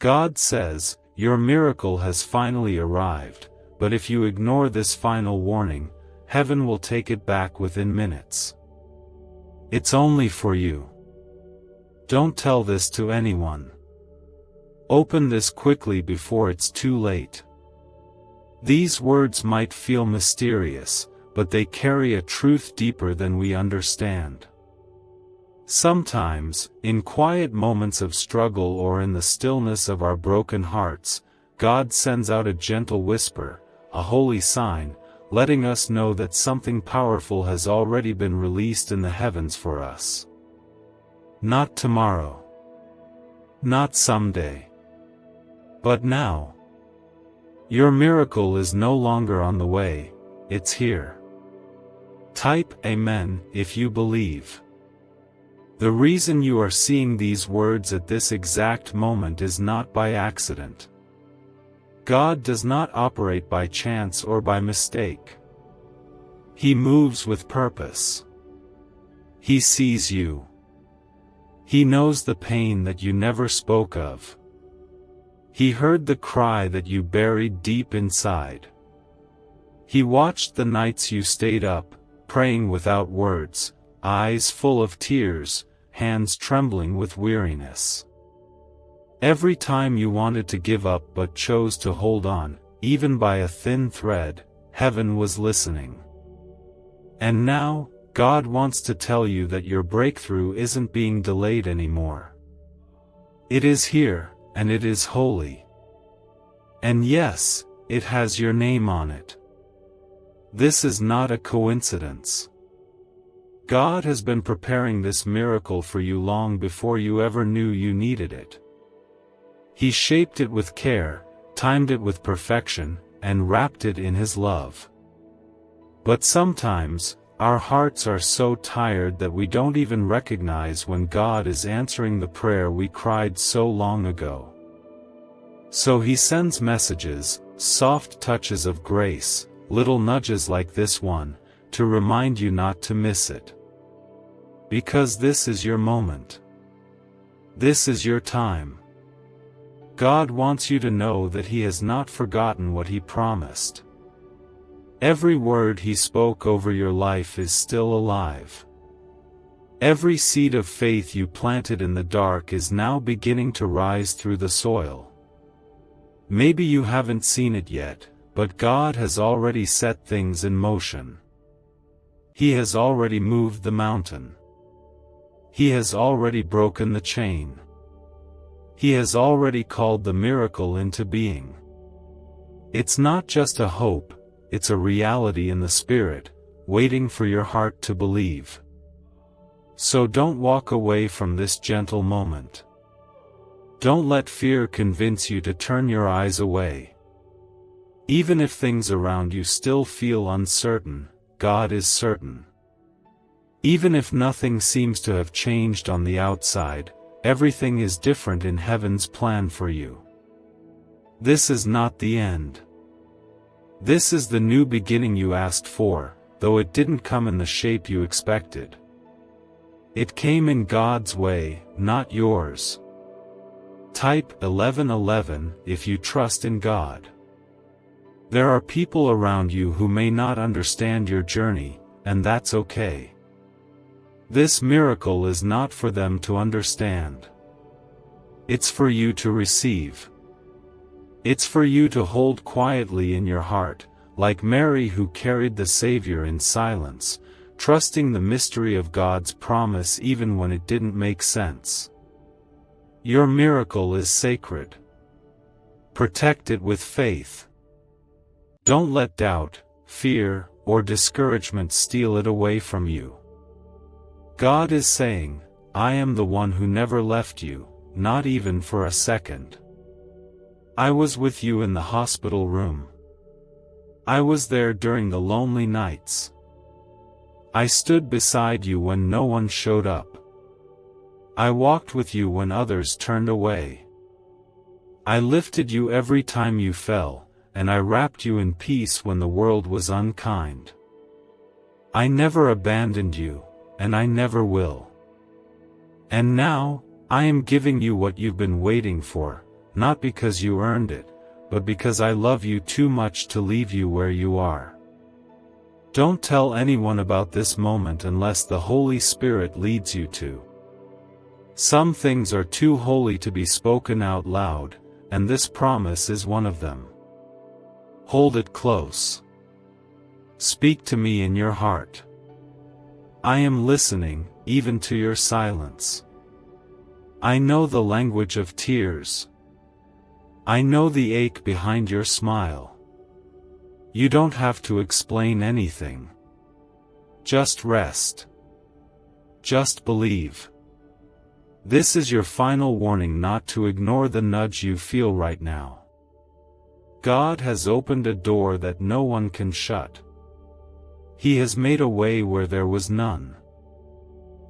God says, your miracle has finally arrived, but if you ignore this final warning, heaven will take it back within minutes. It's only for you. Don't tell this to anyone. Open this quickly before it's too late. These words might feel mysterious, but they carry a truth deeper than we understand. Sometimes, in quiet moments of struggle or in the stillness of our broken hearts, God sends out a gentle whisper, a holy sign, letting us know that something powerful has already been released in the heavens for us. Not tomorrow. Not someday. But now. Your miracle is no longer on the way, it's here. Type Amen if you believe. The reason you are seeing these words at this exact moment is not by accident. God does not operate by chance or by mistake. He moves with purpose. He sees you. He knows the pain that you never spoke of. He heard the cry that you buried deep inside. He watched the nights you stayed up, praying without words, eyes full of tears, hands trembling with weariness. Every time you wanted to give up but chose to hold on, even by a thin thread, heaven was listening. And now, God wants to tell you that your breakthrough isn't being delayed anymore. It is here, and it is holy. And yes, it has your name on it. This is not a coincidence. God has been preparing this miracle for you long before you ever knew you needed it. He shaped it with care, timed it with perfection, and wrapped it in His love. But sometimes, our hearts are so tired that we don't even recognize when God is answering the prayer we cried so long ago. So He sends messages, soft touches of grace, little nudges like this one, to remind you not to miss it. Because this is your moment. This is your time. God wants you to know that He has not forgotten what He promised. Every word He spoke over your life is still alive. Every seed of faith you planted in the dark is now beginning to rise through the soil. Maybe you haven't seen it yet, but God has already set things in motion. He has already moved the mountain. He has already broken the chain. He has already called the miracle into being. It's not just a hope, it's a reality in the Spirit, waiting for your heart to believe. So don't walk away from this gentle moment. Don't let fear convince you to turn your eyes away. Even if things around you still feel uncertain, God is certain. Even if nothing seems to have changed on the outside, everything is different in Heaven's plan for you. This is not the end. This is the new beginning you asked for, though it didn't come in the shape you expected. It came in God's way, not yours. Type 1111 if you trust in God. There are people around you who may not understand your journey, and that's okay. This miracle is not for them to understand. It's for you to receive. It's for you to hold quietly in your heart, like Mary who carried the Savior in silence, trusting the mystery of God's promise even when it didn't make sense. Your miracle is sacred. Protect it with faith. Don't let doubt, fear, or discouragement steal it away from you. God is saying, I am the one who never left you, not even for a second. I was with you in the hospital room. I was there during the lonely nights. I stood beside you when no one showed up. I walked with you when others turned away. I lifted you every time you fell, and I wrapped you in peace when the world was unkind. I never abandoned you, and I never will. And now, I am giving you what you've been waiting for, not because you earned it, but because I love you too much to leave you where you are. Don't tell anyone about this moment unless the Holy Spirit leads you to. Some things are too holy to be spoken out loud, and this promise is one of them. Hold it close. Speak to me in your heart. I am listening, even to your silence. I know the language of tears. I know the ache behind your smile. You don't have to explain anything. Just rest. Just believe. This is your final warning not to ignore the nudge you feel right now. God has opened a door that no one can shut. He has made a way where there was none.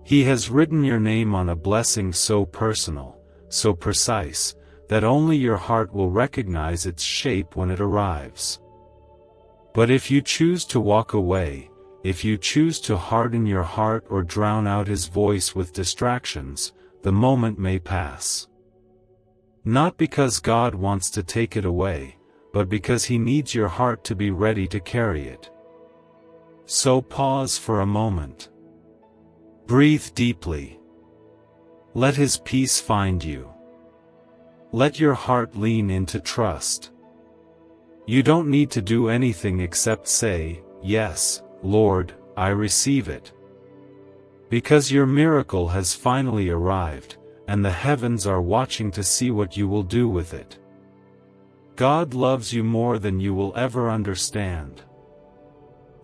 He has written your name on a blessing so personal, so precise, that only your heart will recognize its shape when it arrives. But if you choose to walk away, if you choose to harden your heart or drown out His voice with distractions, the moment may pass. Not because God wants to take it away, but because He needs your heart to be ready to carry it. So pause for a moment. Breathe deeply. Let His peace find you. Let your heart lean into trust. You don't need to do anything except say, "Yes, Lord, I receive it." Because your miracle has finally arrived, and the heavens are watching to see what you will do with it. God loves you more than you will ever understand.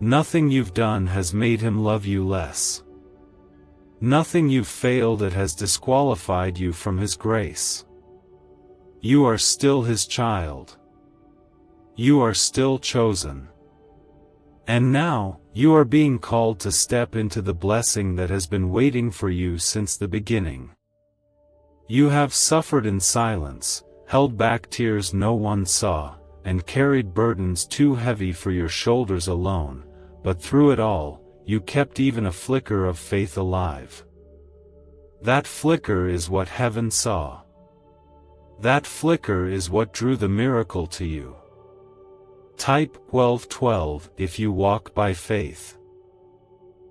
Nothing you've done has made Him love you less. Nothing you've failed at has disqualified you from His grace. You are still His child. You are still chosen. And now, you are being called to step into the blessing that has been waiting for you since the beginning. You have suffered in silence, held back tears no one saw, and carried burdens too heavy for your shoulders alone, but through it all, you kept even a flicker of faith alive. That flicker is what heaven saw. That flicker is what drew the miracle to you. Type 1212 if you walk by faith.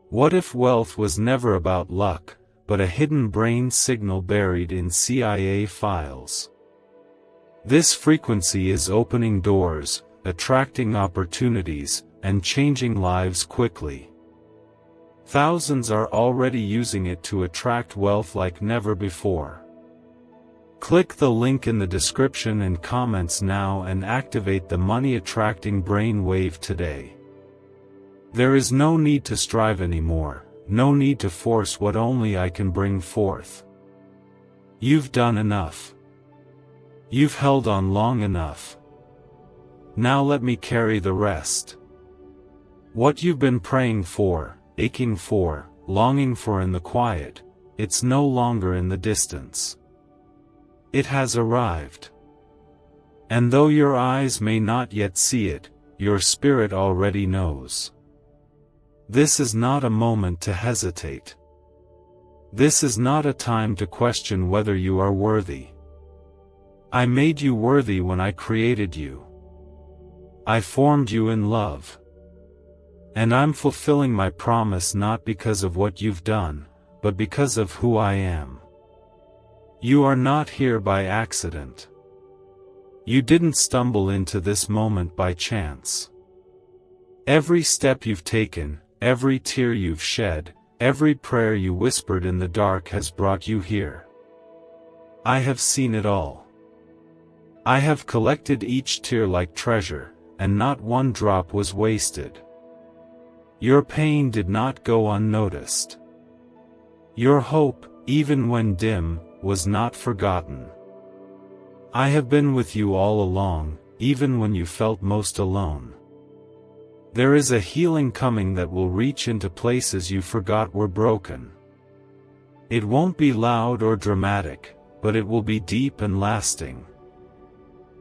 What if wealth was never about luck, but a hidden brain signal buried in CIA files? This frequency is opening doors, attracting opportunities, and changing lives quickly. Thousands are already using it to attract wealth like never before. Click the link in the description and comments now and activate the money-attracting brain wave today. There is no need to strive anymore, no need to force what only I can bring forth. You've done enough. You've held on long enough. Now let me carry the rest. What you've been praying for, aching for, longing for in the quiet, it's no longer in the distance. It has arrived. And though your eyes may not yet see it, your spirit already knows. This is not a moment to hesitate. This is not a time to question whether you are worthy. I made you worthy when I created you. I formed you in love. And I'm fulfilling my promise not because of what you've done, but because of who I am. You are not here by accident. You didn't stumble into this moment by chance. Every step you've taken, every tear you've shed, every prayer you whispered in the dark has brought you here. I have seen it all. I have collected each tear like treasure, and not one drop was wasted. Your pain did not go unnoticed. Your hope, even when dim, was not forgotten. I have been with you all along, even when you felt most alone. There is a healing coming that will reach into places you forgot were broken. It won't be loud or dramatic, but it will be deep and lasting.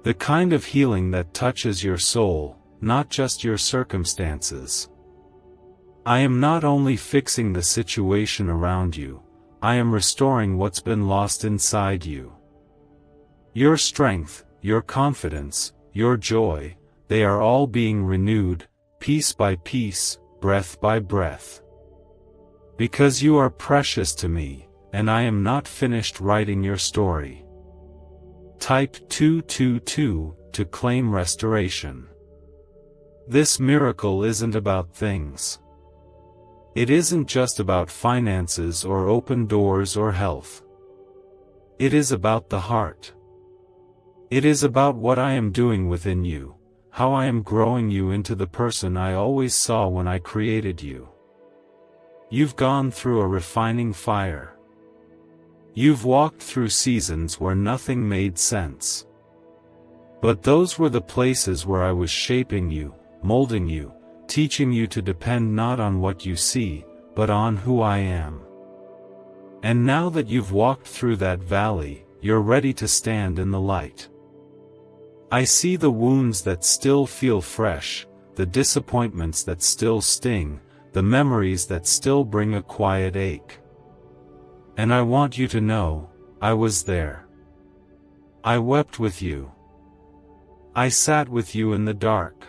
The kind of healing that touches your soul, not just your circumstances. I am not only fixing the situation around you, I am restoring what's been lost inside you. Your strength, your confidence, your joy, they are all being renewed, piece by piece, breath by breath. Because you are precious to me, and I am not finished writing your story. Type 222 to claim restoration. This miracle isn't about things. It isn't just about finances or open doors or health. It is about the heart. It is about what I am doing within you, how I am growing you into the person I always saw when I created you. You've gone through a refining fire. You've walked through seasons where nothing made sense. But those were the places where I was shaping you, molding you, teaching you to depend not on what you see, but on who I am. And now that you've walked through that valley, you're ready to stand in the light. I see the wounds that still feel fresh, the disappointments that still sting, the memories that still bring a quiet ache. And I want you to know, I was there. I wept with you. I sat with you in the dark.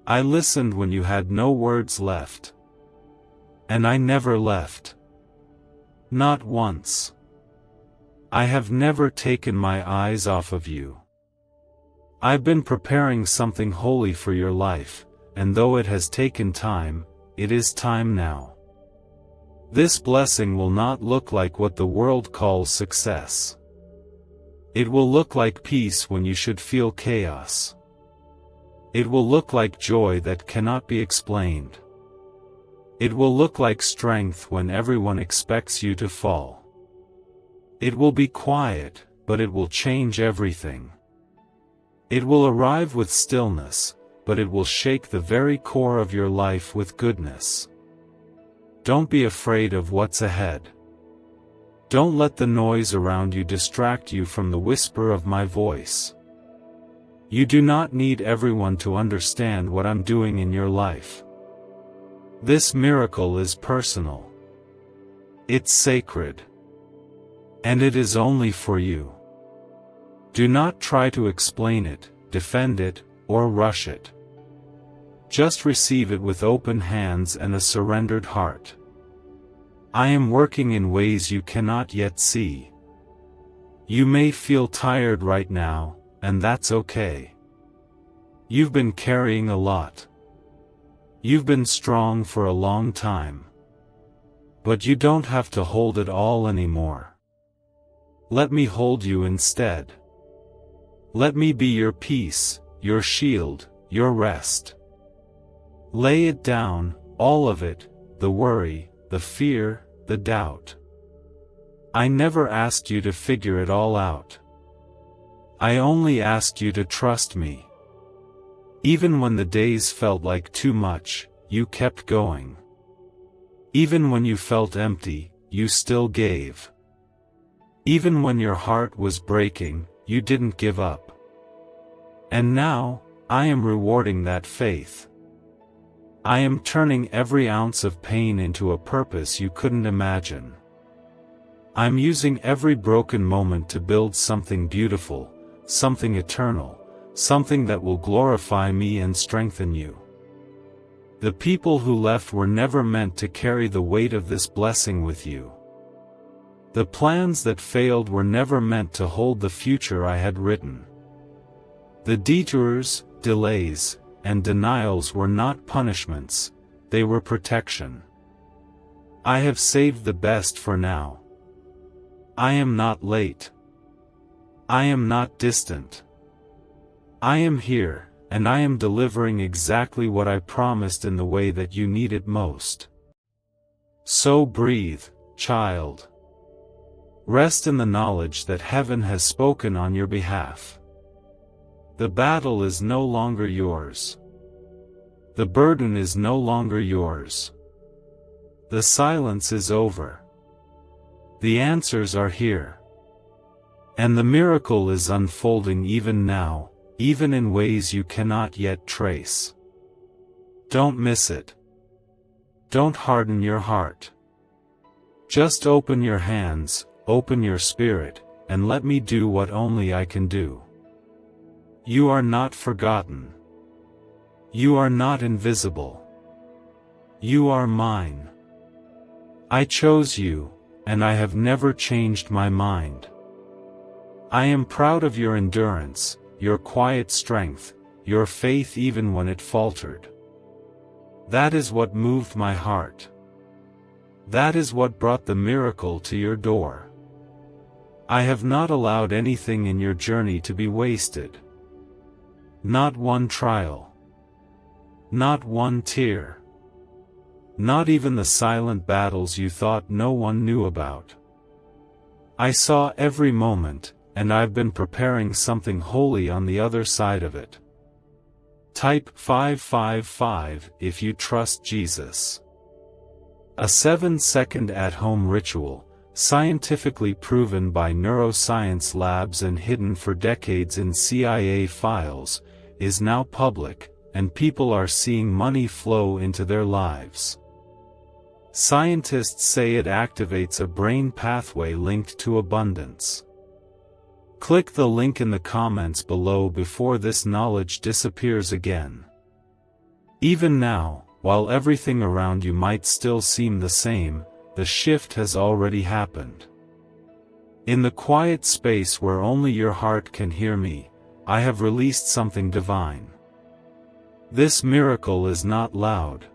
I listened when you had no words left. And I never left. Not once. I have never taken my eyes off of you. I've been preparing something holy for your life, and though it has taken time, it is time now. This blessing will not look like what the world calls success. It will look like peace when you should feel chaos. It will look like joy that cannot be explained. It will look like strength when everyone expects you to fall. It will be quiet, but it will change everything. It will arrive with stillness, but it will shake the very core of your life with goodness. Don't be afraid of what's ahead. Don't let the noise around you distract you from the whisper of my voice. You do not need everyone to understand what I'm doing in your life. This miracle is personal. It's sacred. And it is only for you. Do not try to explain it, defend it, or rush it. Just receive it with open hands and a surrendered heart. I am working in ways you cannot yet see. You may feel tired right now, and that's okay. You've been carrying a lot. You've been strong for a long time. But you don't have to hold it all anymore. Let me hold you instead. Let me be your peace, your shield, your rest. Lay it down, all of it, the worry, the fear, the doubt. I never asked you to figure it all out. I only asked you to trust me. Even when the days felt like too much, you kept going. Even when you felt empty, you still gave. Even when your heart was breaking, you didn't give up. And now, I am rewarding that faith. I am turning every ounce of pain into a purpose you couldn't imagine. I'm using every broken moment to build something beautiful, something eternal, something that will glorify me and strengthen you. The people who left were never meant to carry the weight of this blessing with you. The plans that failed were never meant to hold the future I had written. The detours, delays, and denials were not punishments, they were protection. I have saved the best for now. I am not late. I am not distant. I am here, and I am delivering exactly what I promised in the way that you need it most. So breathe, child. Rest in the knowledge that heaven has spoken on your behalf. The battle is no longer yours. The burden is no longer yours. The silence is over. The answers are here. And the miracle is unfolding even now, even in ways you cannot yet trace. Don't miss it. Don't harden your heart. Just open your hands, open your spirit, and let me do what only I can do. You are not forgotten. You are not invisible. You are mine. I chose you, and I have never changed my mind. I am proud of your endurance, your quiet strength, your faith even when it faltered. That is what moved my heart. That is what brought the miracle to your door. I have not allowed anything in your journey to be wasted. Not one trial. Not one tear. Not even the silent battles you thought no one knew about. I saw every moment, and I've been preparing something holy on the other side of it. Type 555 if you trust Jesus. A 7-second at-home ritual, scientifically proven by neuroscience labs and hidden for decades in CIA files, is now public, and people are seeing money flow into their lives. Scientists say it activates a brain pathway linked to abundance. Click the link in the comments below before this knowledge disappears again. Even now, while everything around you might still seem the same, the shift has already happened. In the quiet space where only your heart can hear me, I have released something divine. This miracle is not loud.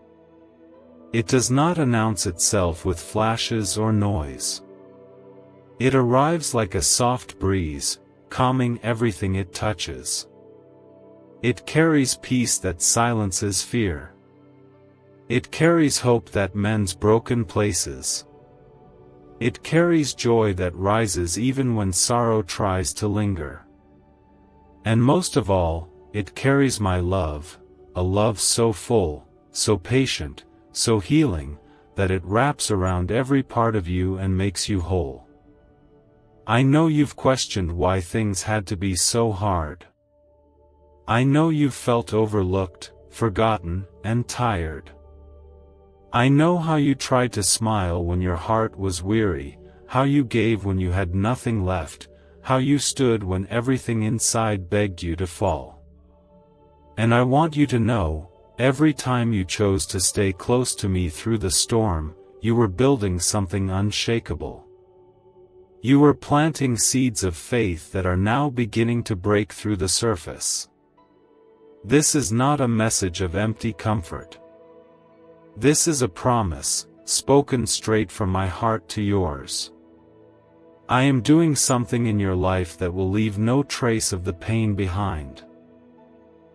It does not announce itself with flashes or noise. It arrives like a soft breeze, calming everything it touches. It carries peace that silences fear. It carries hope that mends broken places. It carries joy that rises even when sorrow tries to linger. And most of all, it carries my love, a love so full, so patient, so healing, that it wraps around every part of you and makes you whole. I know you've questioned why things had to be so hard. I know you've felt overlooked, forgotten, and tired. I know how you tried to smile when your heart was weary, how you gave when you had nothing left, how you stood when everything inside begged you to fall. And I want you to know, every time you chose to stay close to me through the storm, you were building something unshakable. You were planting seeds of faith that are now beginning to break through the surface. This is not a message of empty comfort. This is a promise, spoken straight from my heart to yours. I am doing something in your life that will leave no trace of the pain behind.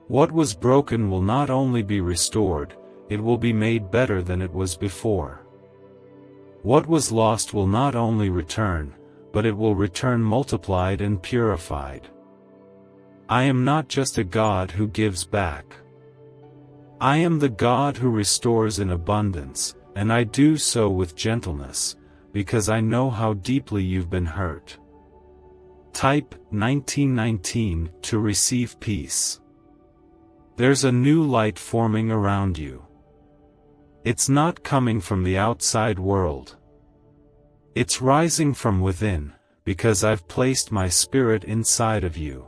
What was broken will not only be restored, it will be made better than it was before. What was lost will not only return, but it will return multiplied and purified. I am not just a God who gives back. I am the God who restores in abundance, and I do so with gentleness, because I know how deeply you've been hurt. Type 1919 to receive peace. There's a new light forming around you. It's not coming from the outside world. It's rising from within, because I've placed my spirit inside of you.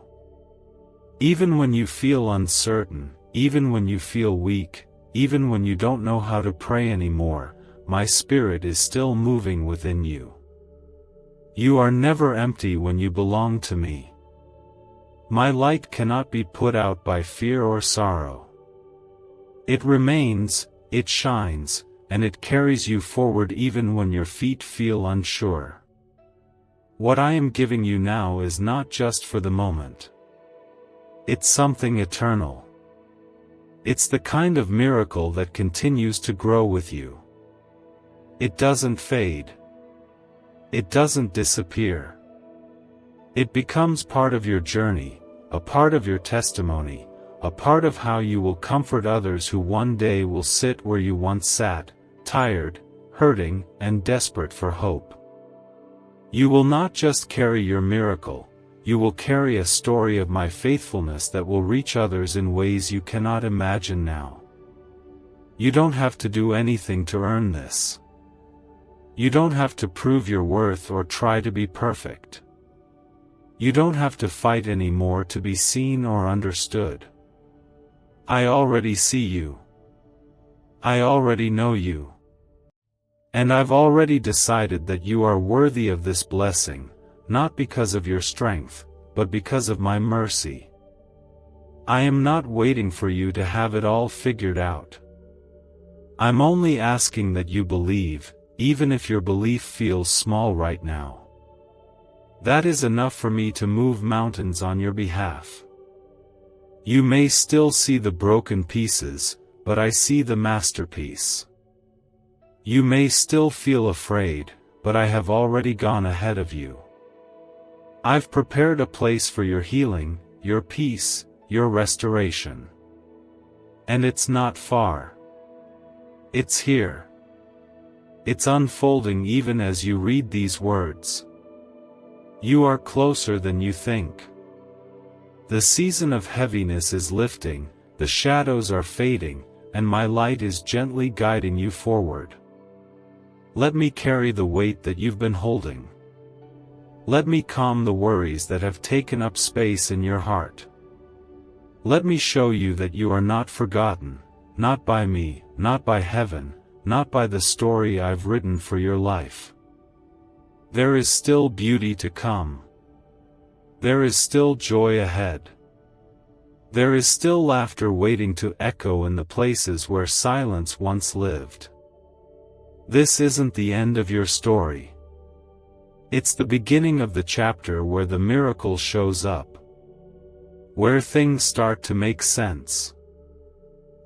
Even when you feel uncertain, even when you feel weak, even when you don't know how to pray anymore, my spirit is still moving within you. You are never empty when you belong to me. My light cannot be put out by fear or sorrow. It remains, it shines, and it carries you forward even when your feet feel unsure. What I am giving you now is not just for the moment. It's something eternal. It's the kind of miracle that continues to grow with you. It doesn't fade. It doesn't disappear. It becomes part of your journey, a part of your testimony, a part of how you will comfort others who one day will sit where you once sat, tired, hurting, and desperate for hope. You will not just carry your miracle, you will carry a story of my faithfulness that will reach others in ways you cannot imagine now. You don't have to do anything to earn this. You don't have to prove your worth or try to be perfect. You don't have to fight anymore to be seen or understood. I already see you. I already know you. And I've already decided that you are worthy of this blessing, not because of your strength, but because of my mercy. I am not waiting for you to have it all figured out. I'm only asking that you believe, even if your belief feels small right now. That is enough for me to move mountains on your behalf. You may still see the broken pieces, but I see the masterpiece. You may still feel afraid, but I have already gone ahead of you. I've prepared a place for your healing, your peace, your restoration. And it's not far. It's here. It's unfolding even as you read these words. You are closer than you think. The season of heaviness is lifting, the shadows are fading, and my light is gently guiding you forward. Let me carry the weight that you've been holding. Let me calm the worries that have taken up space in your heart. Let me show you that you are not forgotten, not by me, not by heaven, not by the story I've written for your life. There is still beauty to come. There is still joy ahead. There is still laughter waiting to echo in the places where silence once lived. This isn't the end of your story. It's the beginning of the chapter where the miracle shows up. Where things start to make sense.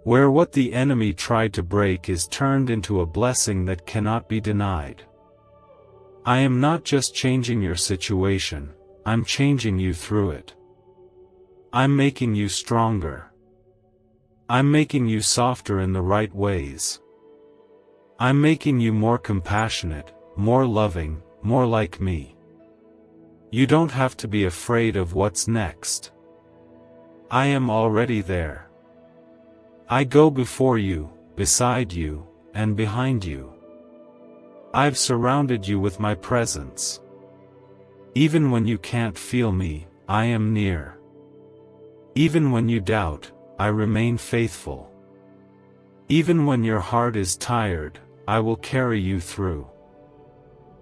Where what the enemy tried to break is turned into a blessing that cannot be denied. I am not just changing your situation, I'm changing you through it. I'm making you stronger. I'm making you softer in the right ways. I'm making you more compassionate, more loving, more like me. You don't have to be afraid of what's next. I am already there. I go before you, beside you, and behind you. I've surrounded you with my presence. Even when you can't feel me, I am near. Even when you doubt, I remain faithful. Even when your heart is tired, I will carry you through.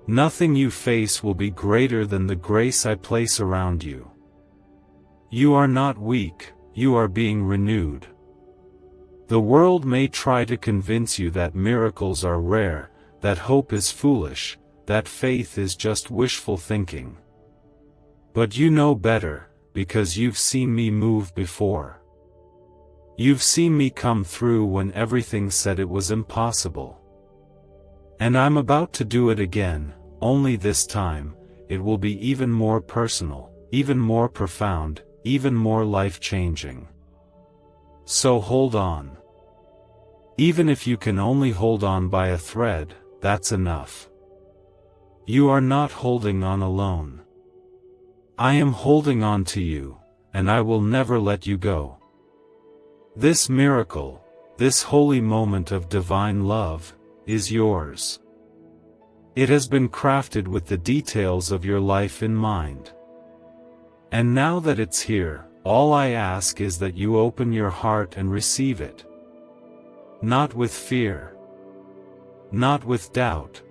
Nothing you face will be greater than the grace I place around you. You are not weak, you are being renewed. The world may try to convince you that miracles are rare, that hope is foolish, that faith is just wishful thinking. But you know better, because you've seen me move before. You've seen me come through when everything said it was impossible. And I'm about to do it again, only this time, it will be even more personal, even more profound, even more life-changing. So hold on. Even if you can only hold on by a thread, that's enough. You are not holding on alone. I am holding on to you, and I will never let you go. This miracle, this holy moment of divine love, is yours. It has been crafted with the details of your life in mind. And now that it's here, all I ask is that you open your heart and receive it. Not with fear. Not with doubt.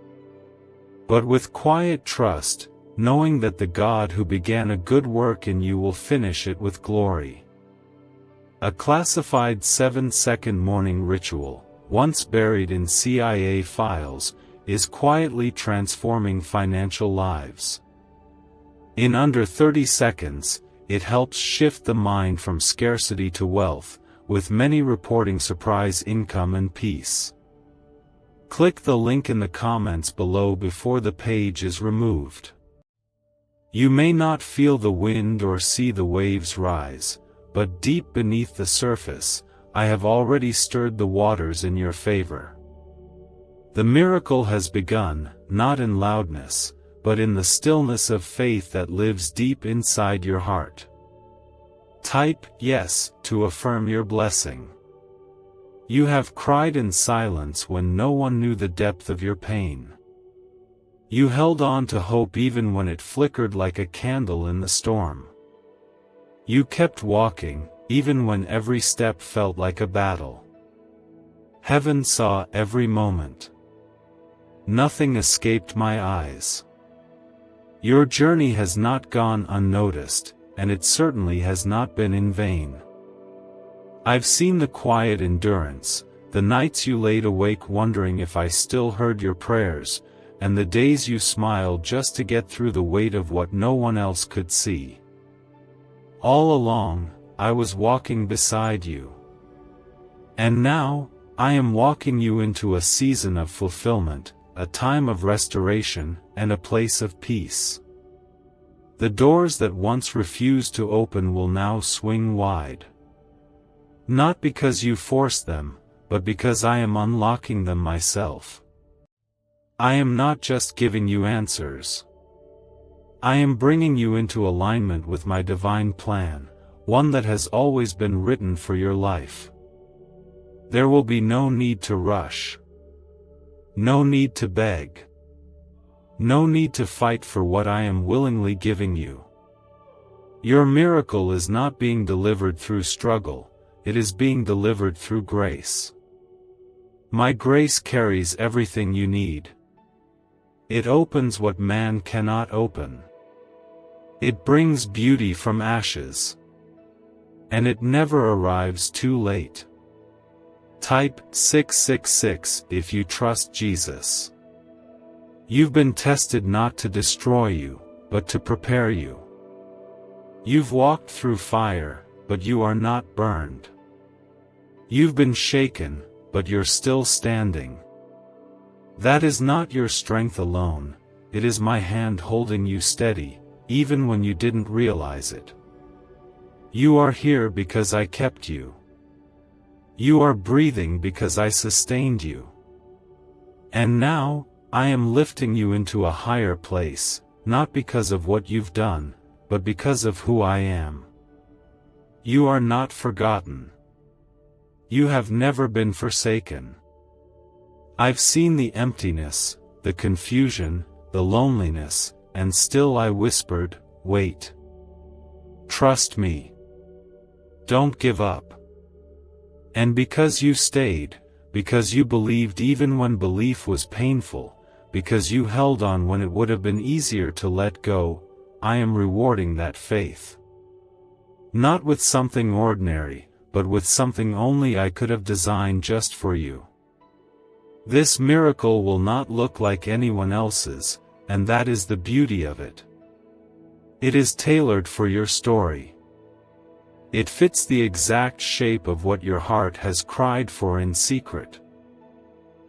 But with quiet trust, knowing that the God who began a good work in you will finish it with glory. A classified 7-second morning ritual, once buried in CIA files, is quietly transforming financial lives. In under 30 seconds, it helps shift the mind from scarcity to wealth, with many reporting surprise income and peace. Click the link in the comments below before the page is removed. You may not feel the wind or see the waves rise, but deep beneath the surface, I have already stirred the waters in your favor. The miracle has begun, not in loudness, but in the stillness of faith that lives deep inside your heart. Type "yes" to affirm your blessing. You have cried in silence when no one knew the depth of your pain. You held on to hope even when it flickered like a candle in the storm. You kept walking, even when every step felt like a battle. Heaven saw every moment. Nothing escaped my eyes. Your journey has not gone unnoticed, and it certainly has not been in vain. I've seen the quiet endurance, the nights you laid awake wondering if I still heard your prayers, and the days you smiled just to get through the weight of what no one else could see. All along, I was walking beside you. And now, I am walking you into a season of fulfillment, a time of restoration, and a place of peace. The doors that once refused to open will now swing wide. Not because you forced them, but because I am unlocking them myself. I am not just giving you answers. I am bringing you into alignment with my divine plan, one that has always been written for your life. There will be no need to rush. No need to beg. No need to fight for what I am willingly giving you. Your miracle is not being delivered through struggle, it is being delivered through grace. My grace carries everything you need. It opens what man cannot open. It brings beauty from ashes. And it never arrives too late. Type 666 if you trust Jesus. You've been tested not to destroy you, but to prepare you. You've walked through fire, but you are not burned. You've been shaken, but you're still standing. That is not your strength alone, it is my hand holding you steady, even when you didn't realize it. You are here because I kept you. You are breathing because I sustained you. And now, I am lifting you into a higher place, not because of what you've done, but because of who I am. You are not forgotten. You have never been forsaken. I've seen the emptiness, the confusion, the loneliness, and still I whispered, wait. Trust me. Don't give up. And because you stayed, because you believed even when belief was painful, because you held on when it would have been easier to let go, I am rewarding that faith. Not with something ordinary, but with something only I could have designed just for you. This miracle will not look like anyone else's, and that is the beauty of it. It is tailored for your story. It fits the exact shape of what your heart has cried for in secret.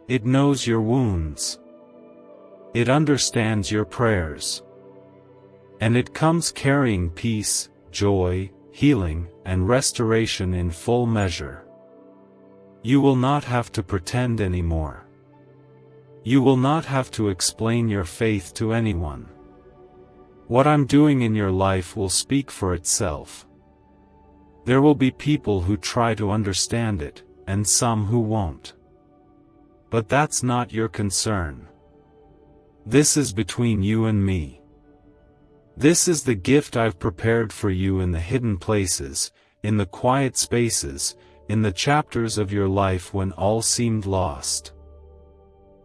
It knows your wounds. It understands your prayers. And it comes carrying peace, joy, healing, and restoration in full measure. You will not have to pretend anymore. You will not have to explain your faith to anyone. What I'm doing in your life will speak for itself. There will be people who try to understand it, and some who won't. But that's not your concern. This is between you and me. This is the gift I've prepared for you in the hidden places, in the quiet spaces, in the chapters of your life when all seemed lost.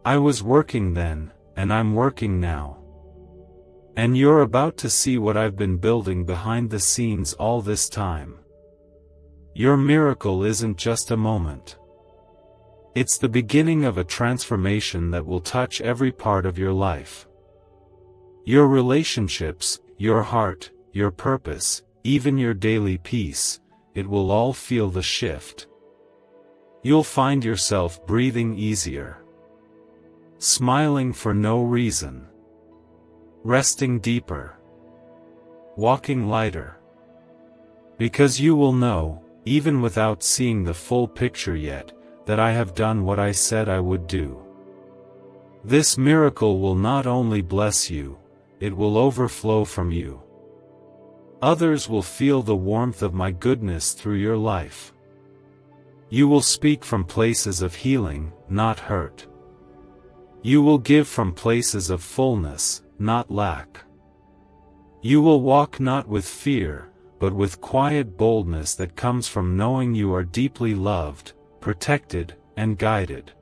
I was working then, and I'm working now. And you're about to see what I've been building behind the scenes all this time. Your miracle isn't just a moment. It's the beginning of a transformation that will touch every part of your life. Your relationships, your heart, your purpose, even your daily peace, it will all feel the shift. You'll find yourself breathing easier. Smiling for no reason. Resting deeper. Walking lighter. Because you will know, even without seeing the full picture yet, that I have done what I said I would do. This miracle will not only bless you, it will overflow from you. Others will feel the warmth of my goodness through your life. You will speak from places of healing, not hurt. You will give from places of fullness, not lack. You will walk not with fear, but with quiet boldness that comes from knowing you are deeply loved, protected, and guided.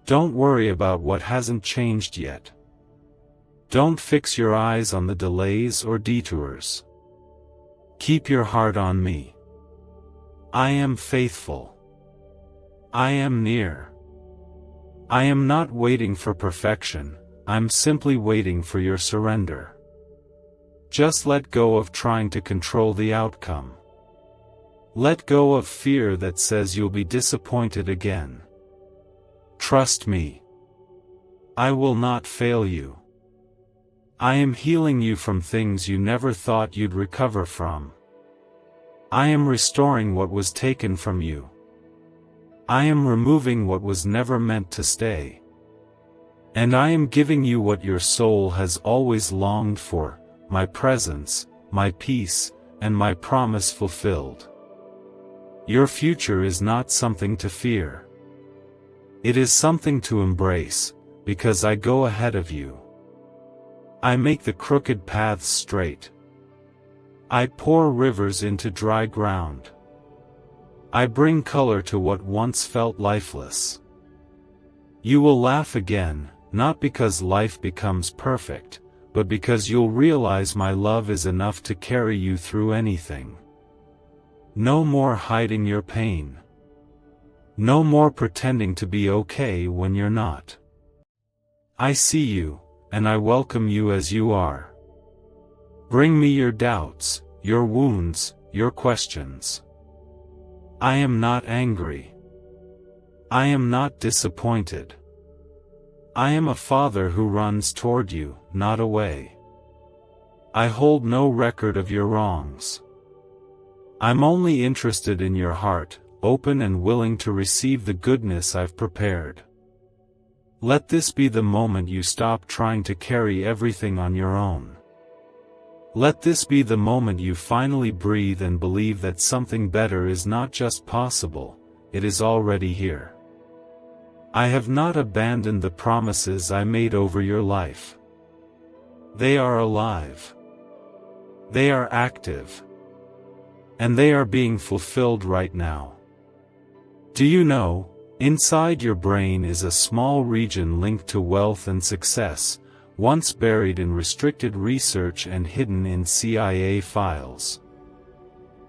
Don't worry about what hasn't changed yet. Don't fix your eyes on the delays or detours. Keep your heart on me. I am faithful. I am near. I am not waiting for perfection, I'm simply waiting for your surrender. Just let go of trying to control the outcome. Let go of fear that says you'll be disappointed again. Trust me. I will not fail you. I am healing you from things you never thought you'd recover from. I am restoring what was taken from you. I am removing what was never meant to stay. And I am giving you what your soul has always longed for, my presence, my peace, and my promise fulfilled. Your future is not something to fear. It is something to embrace, because I go ahead of you. I make the crooked paths straight. I pour rivers into dry ground. I bring color to what once felt lifeless. You will laugh again, not because life becomes perfect, but because you'll realize my love is enough to carry you through anything. No more hiding your pain. No more pretending to be okay when you're not. I see you, and I welcome you as you are. Bring me your doubts, your wounds, your questions. I am not angry. I am not disappointed. I am a father who runs toward you, not away. I hold no record of your wrongs. I'm only interested in your heart, open and willing to receive the goodness I've prepared. Let this be the moment you stop trying to carry everything on your own. Let this be the moment you finally breathe and believe that something better is not just possible, it is already here. I have not abandoned the promises I made over your life. They are alive. They are active. And they are being fulfilled right now. Do you know, inside your brain is a small region linked to wealth and success, once buried in restricted research and hidden in CIA files.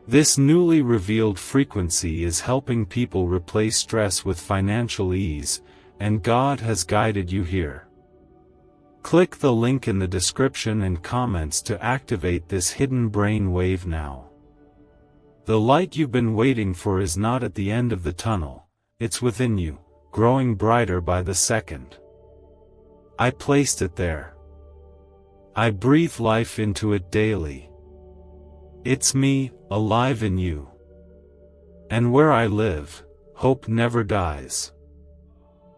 This newly revealed frequency is helping people replace stress with financial ease, and God has guided you here. Click the link in the description and comments to activate this hidden brain wave now. The light you've been waiting for is not at the end of the tunnel, it's within you, growing brighter by the second. I placed it there. I breathe life into it daily. It's me, alive in you. And where I live, hope never dies.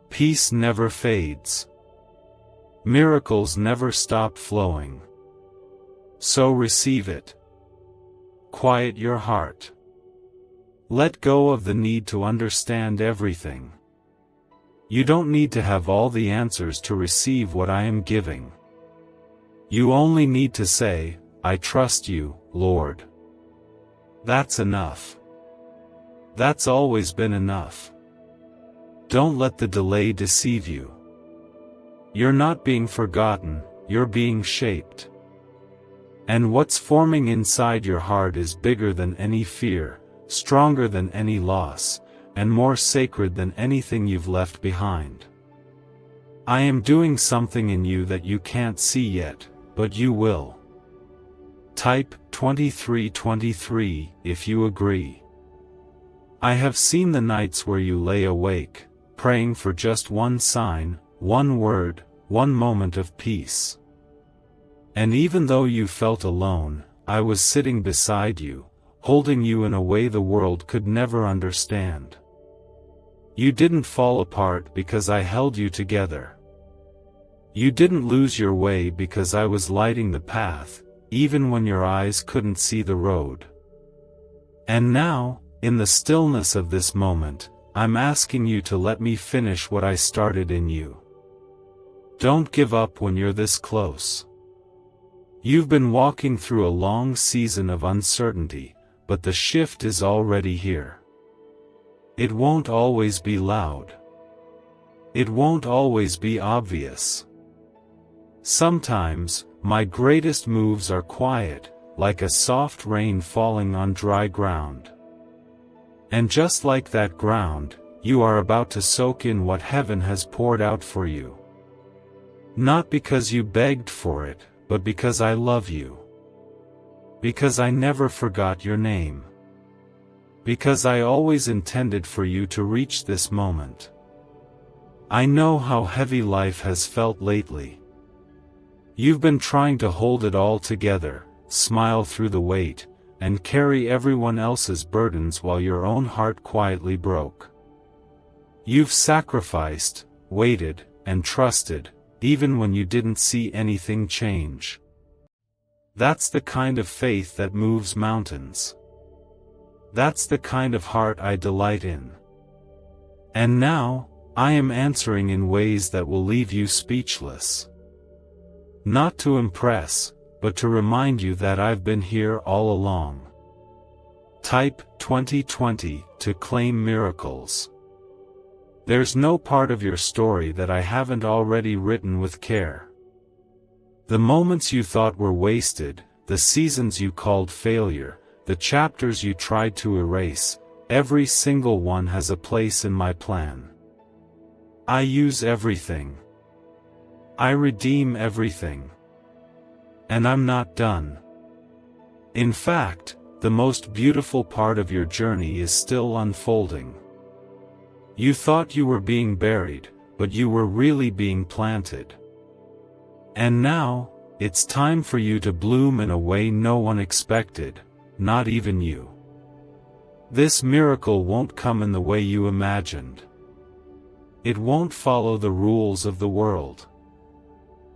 Peace never fades. Miracles never stop flowing. So receive it. Quiet your heart. Let go of the need to understand everything. You don't need to have all the answers to receive what I am giving. You only need to say, I trust you, Lord. That's enough. That's always been enough. Don't let the delay deceive you. You're not being forgotten, you're being shaped. And what's forming inside your heart is bigger than any fear, stronger than any loss, and more sacred than anything you've left behind. I am doing something in you that you can't see yet, but you will. Type 2323 if you agree. I have seen the nights where you lay awake, praying for just one sign, one word, one moment of peace. And even though you felt alone, I was sitting beside you, holding you in a way the world could never understand. You didn't fall apart because I held you together. You didn't lose your way because I was lighting the path, even when your eyes couldn't see the road. And now, in the stillness of this moment, I'm asking you to let me finish what I started in you. Don't give up when you're this close. You've been walking through a long season of uncertainty, but the shift is already here. It won't always be loud. It won't always be obvious. Sometimes, my greatest moves are quiet, like a soft rain falling on dry ground. And just like that ground, you are about to soak in what heaven has poured out for you. Not because you begged for it, but because I love you. Because I never forgot your name. Because I always intended for you to reach this moment. I know how heavy life has felt lately. You've been trying to hold it all together, smile through the weight, and carry everyone else's burdens while your own heart quietly broke. You've sacrificed, waited, and trusted, even when you didn't see anything change. That's the kind of faith that moves mountains. That's the kind of heart I delight in. And now, I am answering in ways that will leave you speechless. Not to impress, but to remind you that I've been here all along. Type 2020 to claim miracles. There's no part of your story that I haven't already written with care. The moments you thought were wasted, the seasons you called failure, the chapters you tried to erase, every single one has a place in my plan. I use everything. I redeem everything. And I'm not done. In fact, the most beautiful part of your journey is still unfolding. You thought you were being buried, but you were really being planted. And now, it's time for you to bloom in a way no one expected, not even you. This miracle won't come in the way you imagined. It won't follow the rules of the world.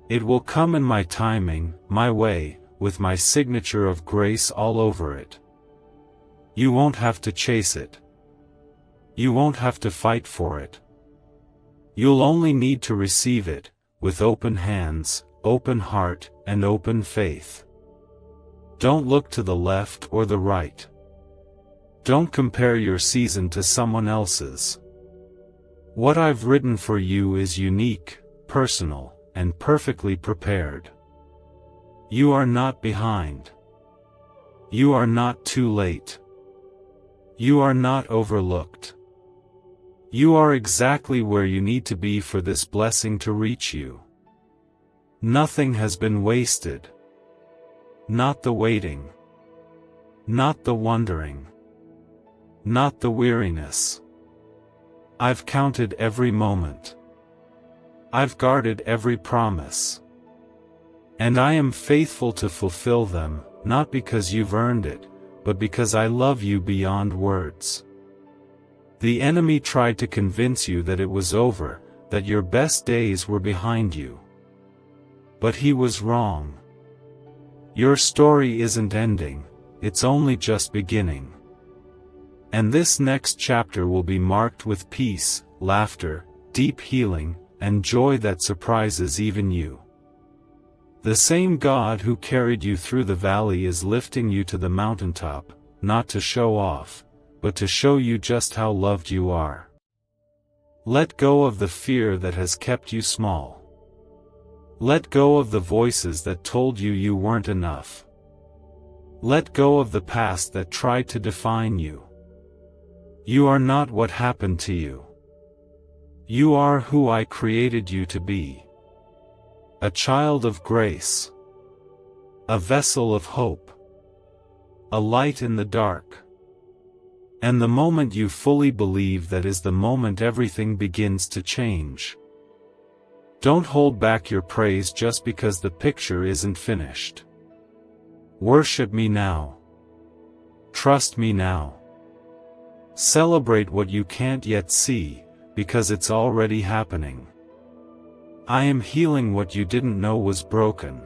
It will come in my timing, my way, with my signature of grace all over it. You won't have to chase it. You won't have to fight for it. You'll only need to receive it, with open hands, open heart, and open faith. Don't look to the left or the right. Don't compare your season to someone else's. What I've written for you is unique, personal, and perfectly prepared. You are not behind. You are not too late. You are not overlooked. You are exactly where you need to be for this blessing to reach you. Nothing has been wasted. Not the waiting. Not the wondering. Not the weariness. I've counted every moment. I've guarded every promise. And I am faithful to fulfill them, not because you've earned it, but because I love you beyond words. The enemy tried to convince you that it was over, that your best days were behind you. But he was wrong. Your story isn't ending, it's only just beginning. And this next chapter will be marked with peace, laughter, deep healing, and joy that surprises even you. The same God who carried you through the valley is lifting you to the mountaintop, not to show off, but to show you just how loved you are. Let go of the fear that has kept you small. Let go of the voices that told you you weren't enough. Let go of the past that tried to define you. You are not what happened to you. You are who I created you to be. A child of grace. A vessel of hope. A light in the dark. And the moment you fully believe that is the moment everything begins to change. Don't hold back your praise just because the picture isn't finished. Worship me now. Trust me now. Celebrate what you can't yet see, because it's already happening. I am healing what you didn't know was broken.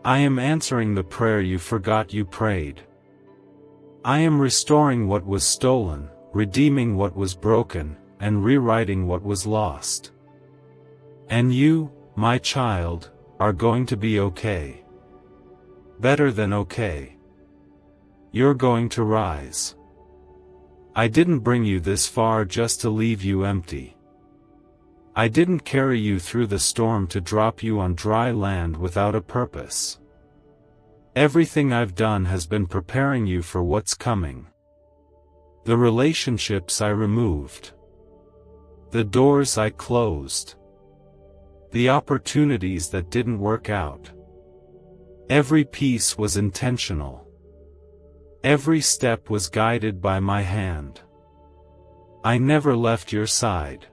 I am answering the prayer you forgot you prayed. I am restoring what was stolen, redeeming what was broken, and rewriting what was lost. And you, my child, are going to be okay. Better than okay. You're going to rise. I didn't bring you this far just to leave you empty. I didn't carry you through the storm to drop you on dry land without a purpose. Everything I've done has been preparing you for what's coming. The relationships I removed. The doors I closed. The opportunities that didn't work out. Every piece was intentional. Every step was guided by my hand. I never left your side.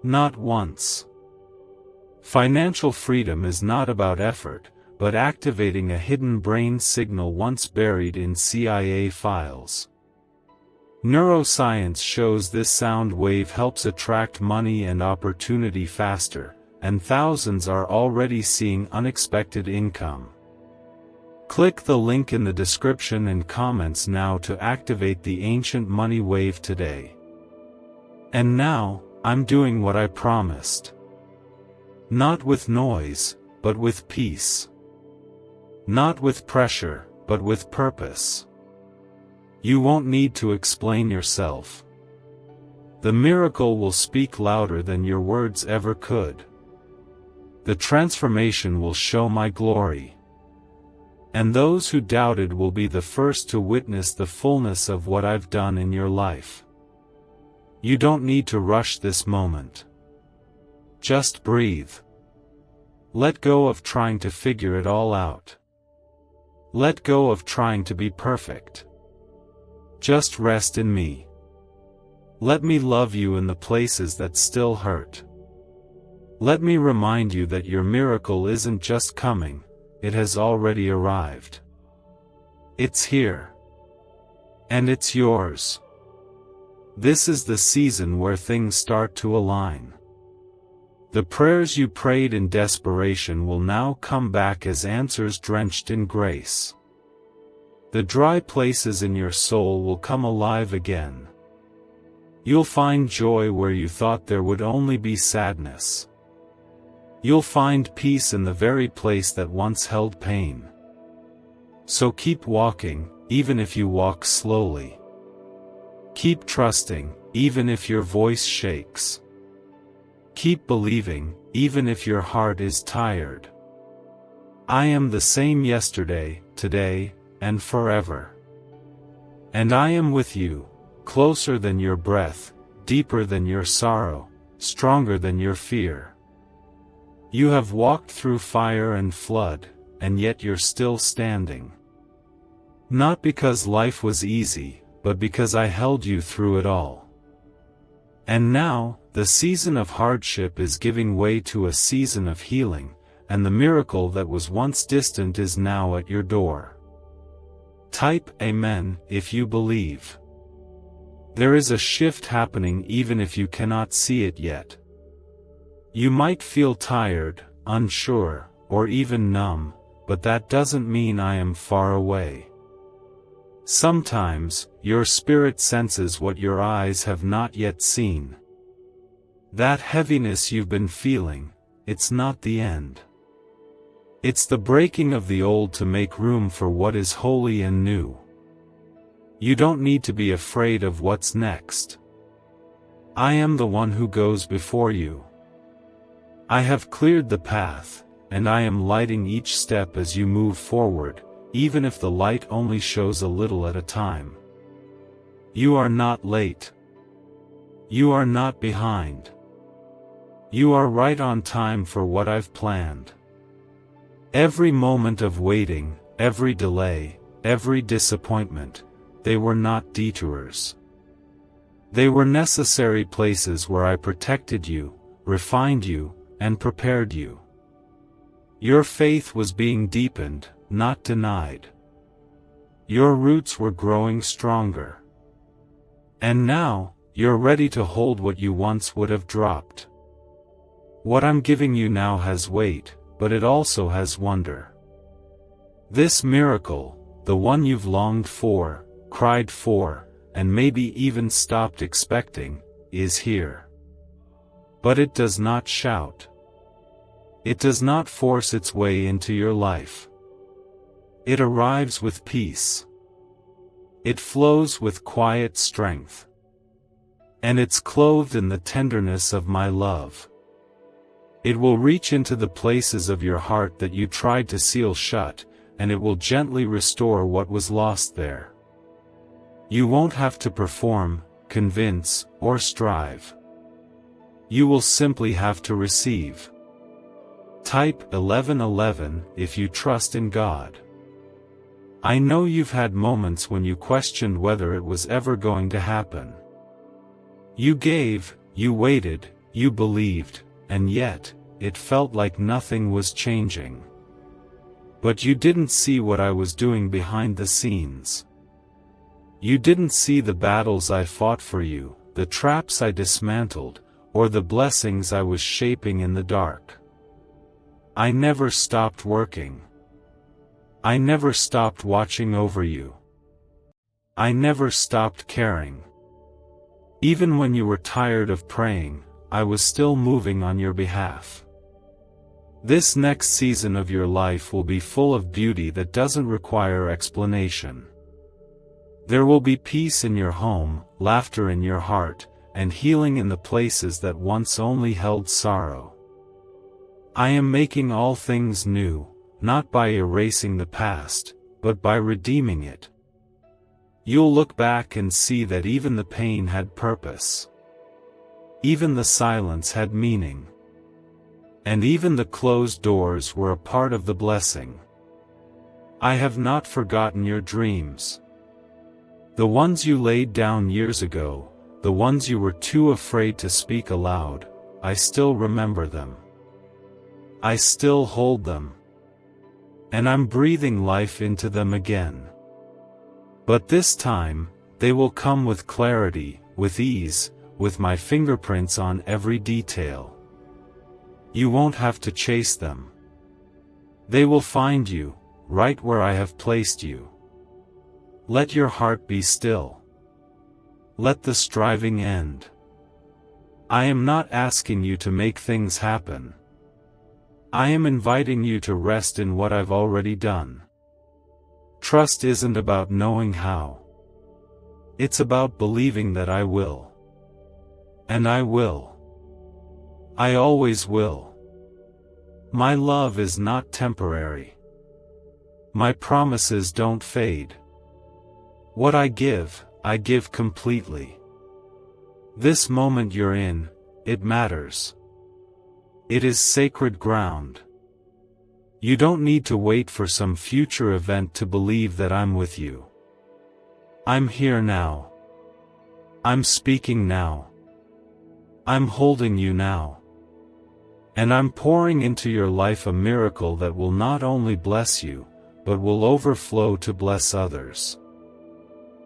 Not once. Financial freedom is not about effort, but activating a hidden brain signal once buried in CIA files. Neuroscience shows this sound wave helps attract money and opportunity faster, and thousands are already seeing unexpected income. Click the link in the description and comments now to activate the ancient money wave today. And now, I'm doing what I promised. Not with noise, but with peace. Not with pressure, but with purpose. You won't need to explain yourself. The miracle will speak louder than your words ever could. The transformation will show my glory. And those who doubted will be the first to witness the fullness of what I've done in your life. You don't need to rush this moment. Just breathe. Let go of trying to figure it all out. Let go of trying to be perfect. Just rest in me. Let me love you in the places that still hurt. Let me remind you that your miracle isn't just coming, it has already arrived. It's here. And it's yours. This is the season where things start to align. The prayers you prayed in desperation will now come back as answers drenched in grace. The dry places in your soul will come alive again. You'll find joy where you thought there would only be sadness. You'll find peace in the very place that once held pain. So keep walking, even if you walk slowly. Keep trusting, even if your voice shakes. Keep believing, even if your heart is tired. I am the same yesterday, today, and forever. And I am with you, closer than your breath, deeper than your sorrow, stronger than your fear. You have walked through fire and flood, and yet you're still standing. Not because life was easy, but because I held you through it all. And now, the season of hardship is giving way to a season of healing, and the miracle that was once distant is now at your door. Type Amen if you believe. There is a shift happening even if you cannot see it yet. You might feel tired, unsure, or even numb, but that doesn't mean I am far away. Sometimes, your spirit senses what your eyes have not yet seen. That heaviness you've been feeling, it's not the end. It's the breaking of the old to make room for what is holy and new. You don't need to be afraid of what's next. I am the one who goes before you. I have cleared the path, and I am lighting each step as you move forward, even if the light only shows a little at a time. You are not late. You are not behind. You are right on time for what I've planned. Every moment of waiting, every delay, every disappointment, they were not detours. They were necessary places where I protected you, refined you, and prepared you. Your faith was being deepened, not denied. Your roots were growing stronger. And now, you're ready to hold what you once would have dropped. What I'm giving you now has weight, but it also has wonder. This miracle, the one you've longed for, cried for, and maybe even stopped expecting, is here. But it does not shout. It does not force its way into your life. It arrives with peace. It flows with quiet strength. And it's clothed in the tenderness of my love. It will reach into the places of your heart that you tried to seal shut, and it will gently restore what was lost there. You won't have to perform, convince, or strive. You will simply have to receive. Type 1111 if you trust in God. I know you've had moments when you questioned whether it was ever going to happen. You gave, you waited, you believed, and yet, it felt like nothing was changing. But you didn't see what I was doing behind the scenes. You didn't see the battles I fought for you, the traps I dismantled, or the blessings I was shaping in the dark. I never stopped working. I never stopped watching over you. I never stopped caring. Even when you were tired of praying, I was still moving on your behalf. This next season of your life will be full of beauty that doesn't require explanation. There will be peace in your home, laughter in your heart, and healing in the places that once only held sorrow. I am making all things new, not by erasing the past, but by redeeming it. You'll look back and see that even the pain had purpose. Even the silence had meaning. And even the closed doors were a part of the blessing. I have not forgotten your dreams. The ones you laid down years ago, the ones you were too afraid to speak aloud, I still remember them. I still hold them. And I'm breathing life into them again. But this time, they will come with clarity, with ease, with my fingerprints on every detail. You won't have to chase them. They will find you, right where I have placed you. Let your heart be still. Let the striving end. I am not asking you to make things happen. I am inviting you to rest in what I've already done. Trust isn't about knowing how. It's about believing that I will. And I will. I always will. My love is not temporary. My promises don't fade. What I give completely. This moment you're in, it matters. It is sacred ground. You don't need to wait for some future event to believe that I'm with you. I'm here now. I'm speaking now. I'm holding you now. And I'm pouring into your life a miracle that will not only bless you, but will overflow to bless others.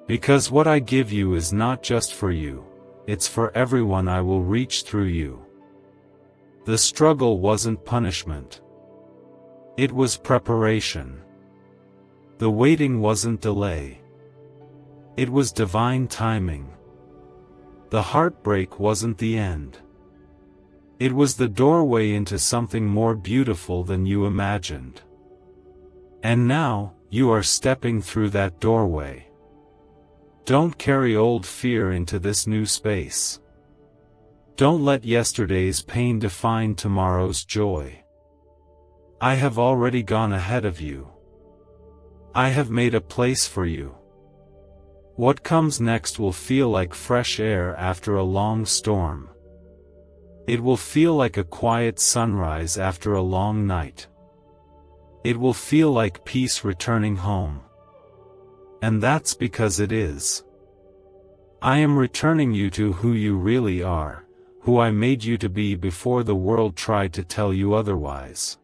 Because what I give you is not just for you, it's for everyone I will reach through you. The struggle wasn't punishment. It was preparation. The waiting wasn't delay. It was divine timing. The heartbreak wasn't the end. It was the doorway into something more beautiful than you imagined. And now, you are stepping through that doorway. Don't carry old fear into this new space. Don't let yesterday's pain define tomorrow's joy. I have already gone ahead of you. I have made a place for you. What comes next will feel like fresh air after a long storm. It will feel like a quiet sunrise after a long night. It will feel like peace returning home. And that's because it is. I am returning you to who you really are, who I made you to be before the world tried to tell you otherwise.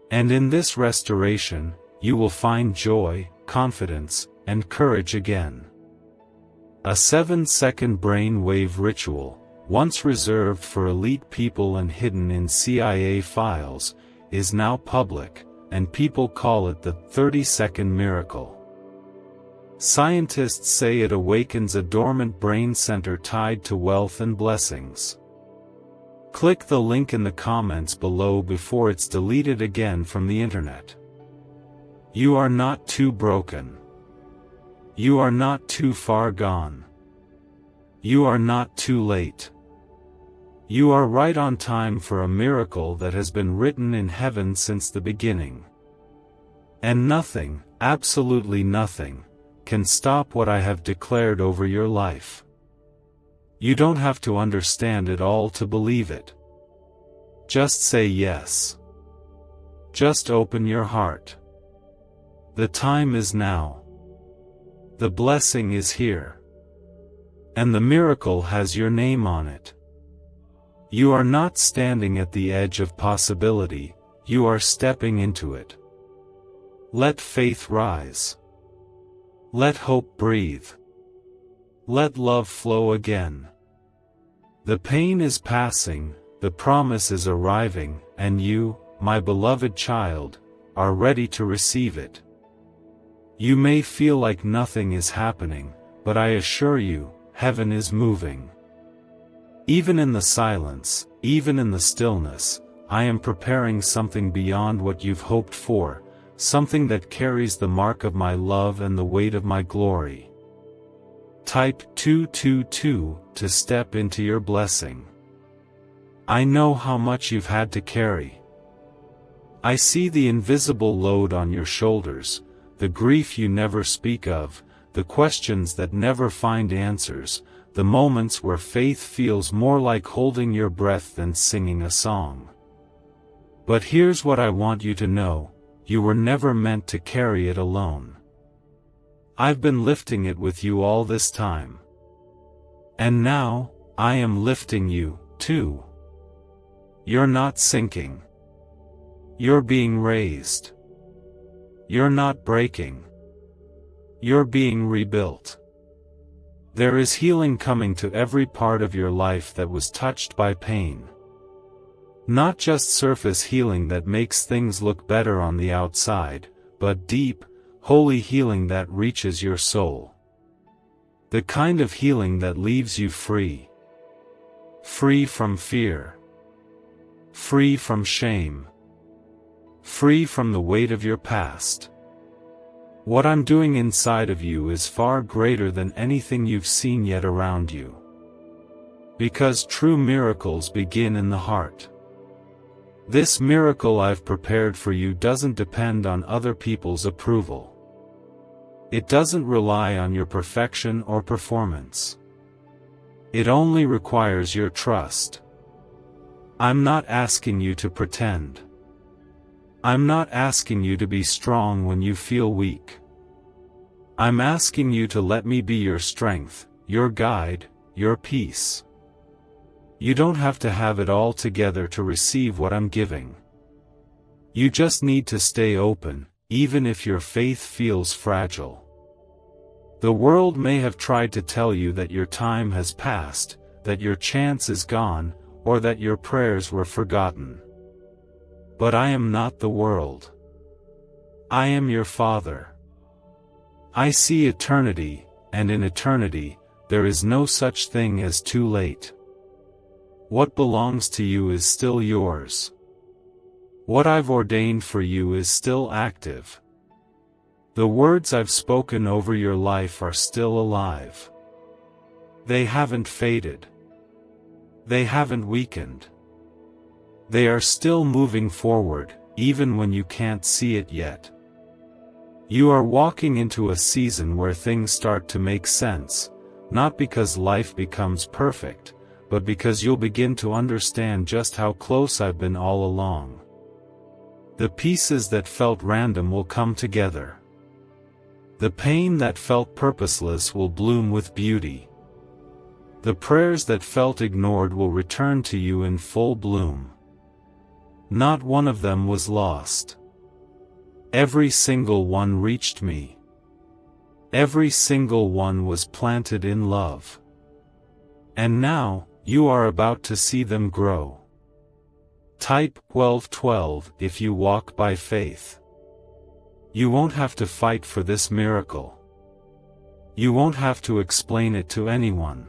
And in this restoration, you will find joy, confidence, and courage again. A 7-second brain-wave ritual, once reserved for elite people and hidden in CIA files, is now public, and people call it the 30-second miracle. Scientists say it awakens a dormant brain center tied to wealth and blessings. Click the link in the comments below before it's deleted again from the internet. You are not too broken. You are not too far gone. You are not too late. You are right on time for a miracle that has been written in heaven since the beginning. And nothing, absolutely nothing, can stop what I have declared over your life. You don't have to understand it all to believe it. Just say yes. Just open your heart. The time is now. The blessing is here. And the miracle has your name on it. You are not standing at the edge of possibility, you are stepping into it. Let faith rise. Let hope breathe. Let love flow again. The pain is passing, the promise is arriving, and you, my beloved child, are ready to receive it. You may feel like nothing is happening, but I assure you, heaven is moving. Even in the silence, even in the stillness, I am preparing something beyond what you've hoped for, something that carries the mark of my love and the weight of my glory. Type 222 to step into your blessing. I know how much you've had to carry. I see the invisible load on your shoulders, the grief you never speak of, the questions that never find answers, the moments where faith feels more like holding your breath than singing a song. But here's what I want you to know, you were never meant to carry it alone. I've been lifting it with you all this time. And now, I am lifting you, too. You're not sinking. You're being raised. You're not breaking. You're being rebuilt. There is healing coming to every part of your life that was touched by pain. Not just surface healing that makes things look better on the outside, but deep, holy healing that reaches your soul. The kind of healing that leaves you free. Free from fear. Free from shame. Free from the weight of your past. What I'm doing inside of you is far greater than anything you've seen yet around you. Because true miracles begin in the heart. This miracle I've prepared for you doesn't depend on other people's approval. It doesn't rely on your perfection or performance. It only requires your trust. I'm not asking you to pretend. I'm not asking you to be strong when you feel weak. I'm asking you to let me be your strength, your guide, your peace. You don't have to have it all together to receive what I'm giving. You just need to stay open, even if your faith feels fragile. The world may have tried to tell you that your time has passed, that your chance is gone, or that your prayers were forgotten. But I am not the world. I am your Father. I see eternity, and in eternity, there is no such thing as too late. What belongs to you is still yours. What I've ordained for you is still active. The words I've spoken over your life are still alive. They haven't faded. They haven't weakened. They are still moving forward, even when you can't see it yet. You are walking into a season where things start to make sense, not because life becomes perfect, but because you'll begin to understand just how close I've been all along. The pieces that felt random will come together. The pain that felt purposeless will bloom with beauty. The prayers that felt ignored will return to you in full bloom. Not one of them was lost. Every single one reached me. Every single one was planted in love. And now, you are about to see them grow. Type 1212 if you walk by faith. You won't have to fight for this miracle. You won't have to explain it to anyone.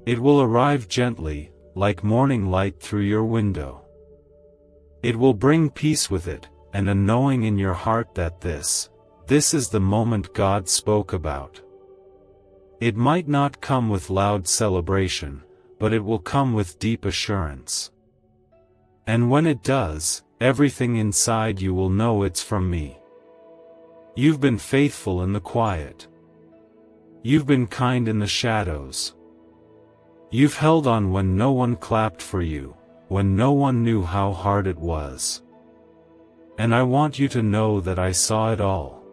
It will arrive gently, like morning light through your window. It will bring peace with it, and a knowing in your heart that this is the moment God spoke about. It might not come with loud celebration, but it will come with deep assurance. And when it does, everything inside you will know it's from me. You've been faithful in the quiet. You've been kind in the shadows. You've held on when no one clapped for you, when no one knew how hard it was. And I want you to know that I saw it all.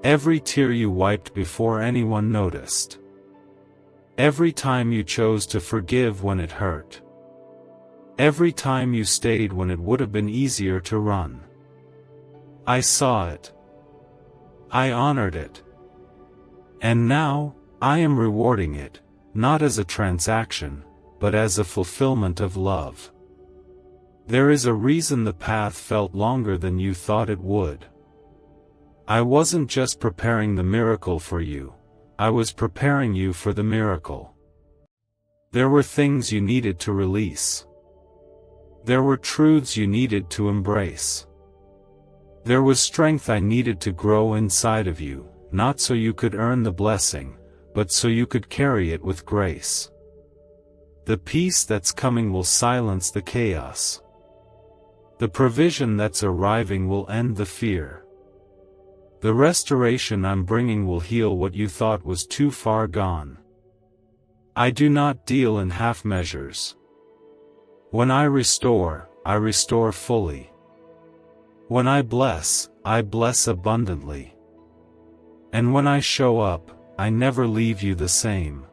Every tear you wiped before anyone noticed. Every time you chose to forgive when it hurt. Every time you stayed when it would have been easier to run. I saw it. I honored it. And now, I am rewarding it, not as a transaction, but as a fulfillment of love. There is a reason the path felt longer than you thought it would. I wasn't just preparing the miracle for you, I was preparing you for the miracle. There were things you needed to release. There were truths you needed to embrace. There was strength I needed to grow inside of you, not so you could earn the blessing, but so you could carry it with grace. The peace that's coming will silence the chaos. The provision that's arriving will end the fear. The restoration I'm bringing will heal what you thought was too far gone. I do not deal in half measures. When I restore fully. When I bless abundantly. And when I show up, I never leave you the same.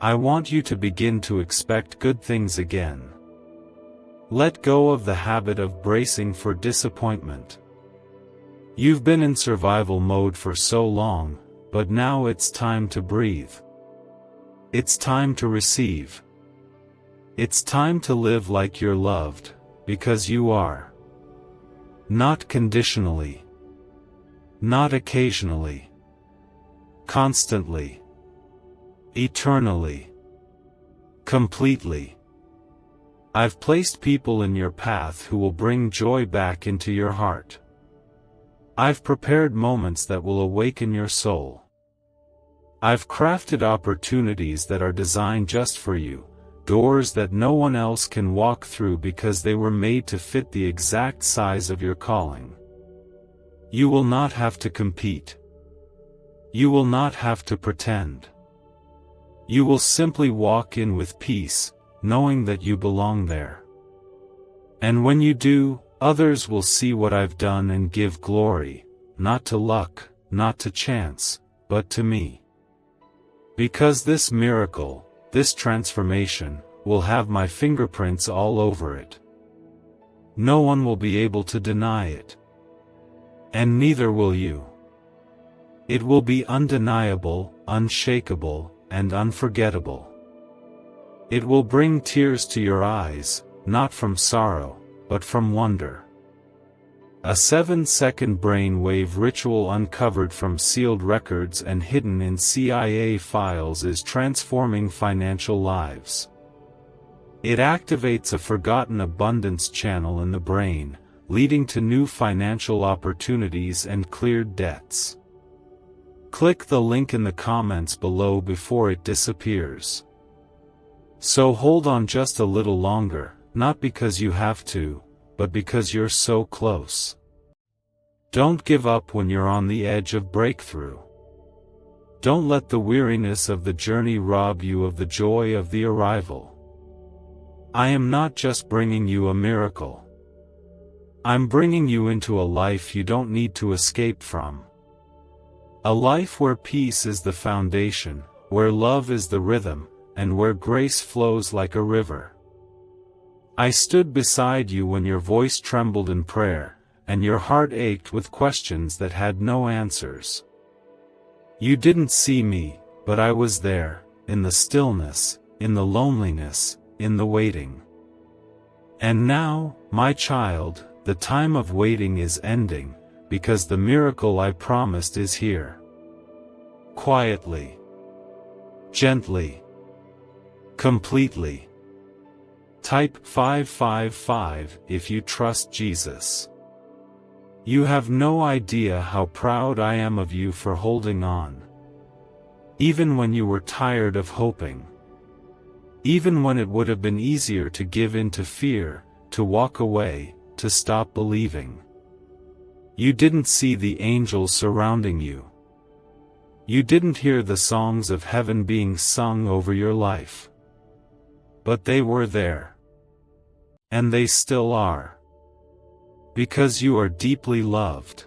I want you to begin to expect good things again. Let go of the habit of bracing for disappointment. You've been in survival mode for so long, but now it's time to breathe. It's time to receive. It's time to live like you're loved, because you are. Not conditionally. Not occasionally. Constantly. Eternally. Completely. I've placed people in your path who will bring joy back into your heart. I've prepared moments that will awaken your soul. I've crafted opportunities that are designed just for you, doors that no one else can walk through because they were made to fit the exact size of your calling. You will not have to compete. You will not have to pretend. You will simply walk in with peace, knowing that you belong there. And when you do, others will see what I've done and give glory, not to luck, not to chance, but to me. Because this miracle, this transformation, will have my fingerprints all over it. No one will be able to deny it. And neither will you. It will be undeniable, unshakable, and unforgettable. It will bring tears to your eyes, not from sorrow, but from wonder. A 7-second brainwave ritual uncovered from sealed records and hidden in CIA files is transforming financial lives. It activates a forgotten abundance channel in the brain, leading to new financial opportunities and cleared debts. Click the link in the comments below before it disappears. So hold on just a little longer, not because you have to, but because you're so close. Don't give up when you're on the edge of breakthrough. Don't let the weariness of the journey rob you of the joy of the arrival. I am not just bringing you a miracle. I'm bringing you into a life you don't need to escape from. A life where peace is the foundation, where love is the rhythm, and where grace flows like a river. I stood beside you when your voice trembled in prayer, and your heart ached with questions that had no answers. You didn't see me, but I was there, in the stillness, in the loneliness, in the waiting. And now, my child, the time of waiting is ending, because the miracle I promised is here. Quietly. Gently. Completely. Type 555 if you trust Jesus. You have no idea how proud I am of you for holding on. Even when you were tired of hoping. Even when it would have been easier to give in to fear, to walk away, to stop believing. You didn't see the angels surrounding you. You didn't hear the songs of heaven being sung over your life. But they were there. And they still are. Because you are deeply loved.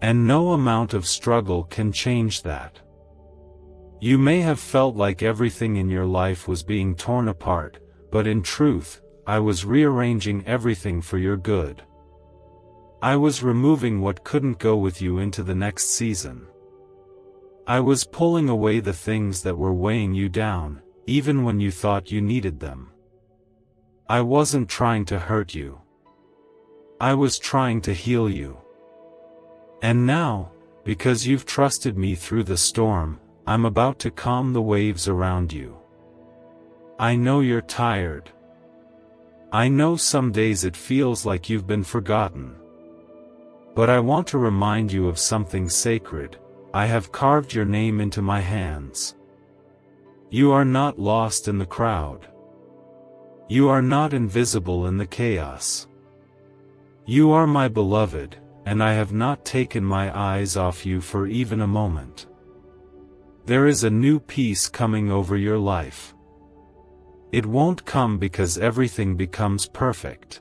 And no amount of struggle can change that. You may have felt like everything in your life was being torn apart, but in truth, I was rearranging everything for your good. I was removing what couldn't go with you into the next season. I was pulling away the things that were weighing you down, even when you thought you needed them. I wasn't trying to hurt you. I was trying to heal you. And now, because you've trusted me through the storm, I'm about to calm the waves around you. I know you're tired. I know some days it feels like you've been forgotten. But I want to remind you of something sacred. I have carved your name into my hands. You are not lost in the crowd. You are not invisible in the chaos. You are my beloved, and I have not taken my eyes off you for even a moment. There is a new peace coming over your life. It won't come because everything becomes perfect.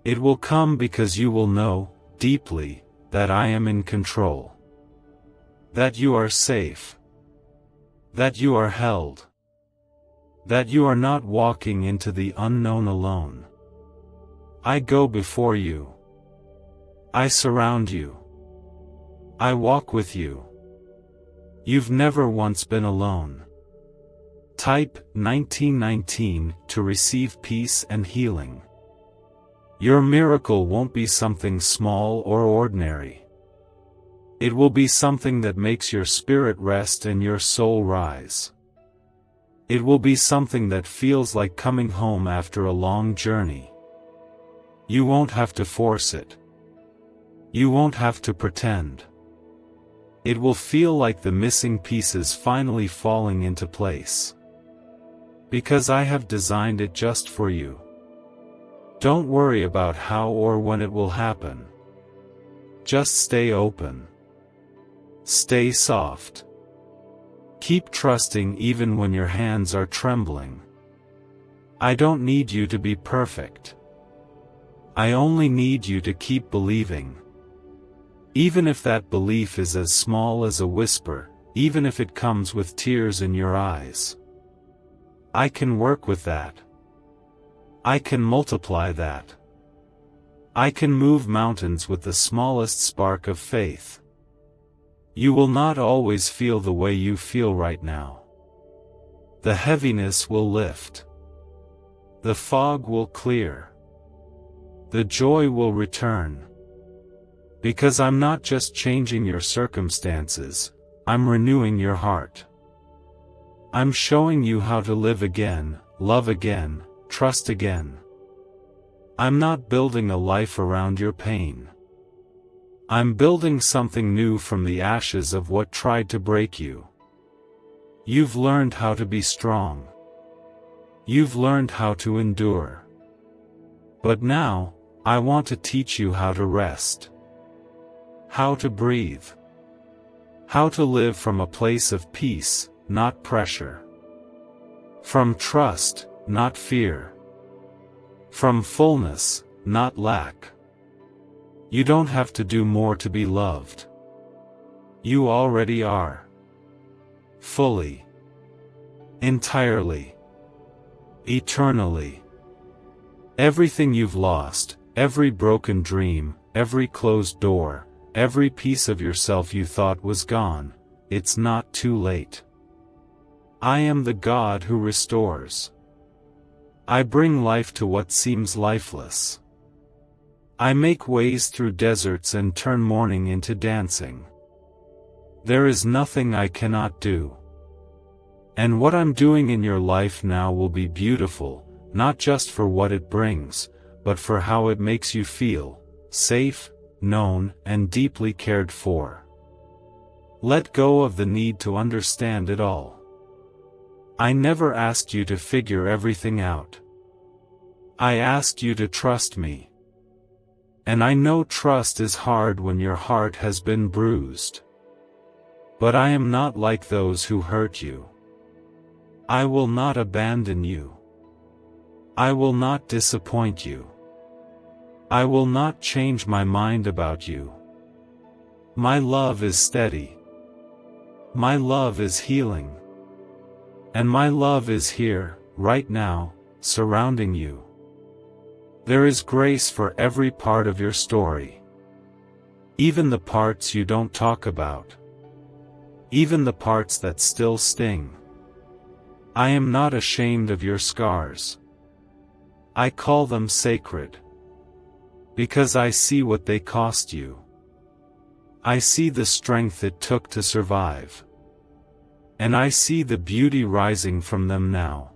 It will come because you will know, deeply, that I am in control. That you are safe. That you are held. That you are not walking into the unknown alone. I go before you. I surround you. I walk with you. You've never once been alone. Type 1919 to receive peace and healing. Your miracle won't be something small or ordinary. It will be something that makes your spirit rest and your soul rise. It will be something that feels like coming home after a long journey. You won't have to force it. You won't have to pretend. It will feel like the missing pieces finally falling into place. Because I have designed it just for you. Don't worry about how or when it will happen. Just stay open. Stay soft. Keep trusting even when your hands are trembling. I don't need you to be perfect. I only need you to keep believing. Even if that belief is as small as a whisper, even if it comes with tears in your eyes. I can work with that. I can multiply that. I can move mountains with the smallest spark of faith. You will not always feel the way you feel right now. The heaviness will lift. The fog will clear. The joy will return. Because I'm not just changing your circumstances, I'm renewing your heart. I'm showing you how to live again, love again, trust again. I'm not building a life around your pain. I'm building something new from the ashes of what tried to break you. You've learned how to be strong. You've learned how to endure. But now, I want to teach you how to rest. How to breathe. How to live from a place of peace, not pressure. From trust, not fear. From fullness, not lack. You don't have to do more to be loved. You already are. Fully. Entirely. Eternally. Everything you've lost, every broken dream, every closed door, every piece of yourself you thought was gone, it's not too late. I am the God who restores. I bring life to what seems lifeless. I make ways through deserts and turn mourning into dancing. There is nothing I cannot do. And what I'm doing in your life now will be beautiful, not just for what it brings, but for how it makes you feel, safe, known, and deeply cared for. Let go of the need to understand it all. I never asked you to figure everything out. I asked you to trust me. And I know trust is hard when your heart has been bruised. But I am not like those who hurt you. I will not abandon you. I will not disappoint you. I will not change my mind about you. My love is steady. My love is healing. And my love is here, right now, surrounding you. There is grace for every part of your story. Even the parts you don't talk about. Even the parts that still sting. I am not ashamed of your scars. I call them sacred. Because I see what they cost you. I see the strength it took to survive. And I see the beauty rising from them now.